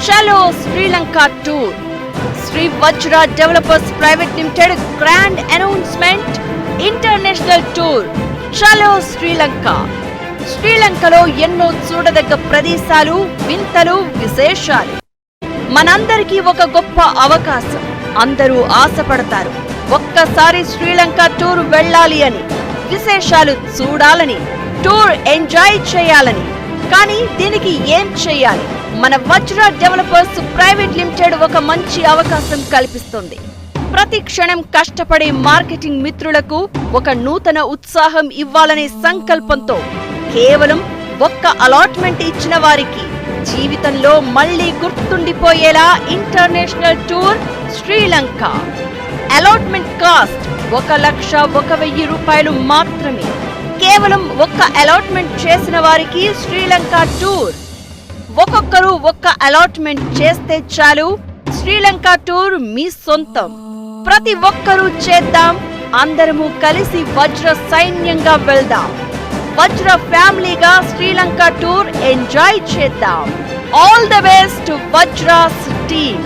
చలో శ్రీలంక టూర్. శ్రీ వజ్ర developers private limited grand announcement. International tour చలో శ్రీలంక. శ్రీలంకలో ఎన్నో చూడదగ్గ ప్రదేశాలు, వింతలు, విశేషాలు. మనందరికీ ఒక గొప్ప అవకాశం. అందరూ ఆశపడతారు ఒక్కసారి శ్రీలంక టూర్ వెళ్ళాలి అని, విశేషాలు చూడాలని, టూర్ ఎంజాయ్ చేయాలని. కానీ దీనికి ఏం చేయాలి? మన వజ్ర డెవలపర్స్ ప్రైవేట్ లిమిటెడ్ ఒక మంచి అవకాశం కల్పిస్తుంది. ప్రతి క్షణం కష్టపడే మార్కెటింగ్ మిత్రులకు ఒక నూతన ఉత్సాహం ఇవ్వాలనే సంకల్పంతో కేవలం ఒక్క అలాట్మెంట్ ఇచ్చిన వారికి జీవితంలో మళ్లీ గుర్తుండిపోయేలా international tour Sri Lanka. Allotment cost 1,01,000 రూపాయలు మాత్రమే. కేవలం ఒక్క అలాట్మెంట్ చేసిన వారికి శ్రీలంక టూర్. ఒక్కొక్కరు ఒక్క అలాట్మెంట్ చేస్తే చాలు, శ్రీలంక టూర్ మీ సొంతం. ప్రతి ఒక్కరూ చేద్దాం, అందరము కలిసి వజ్ర సైన్యంగా వెళ్దాం. వజ్ర ఫ్యామిలీగా శ్రీలంక టూర్ ఎంజాయ్ చేద్దాం. All the best Vajras team.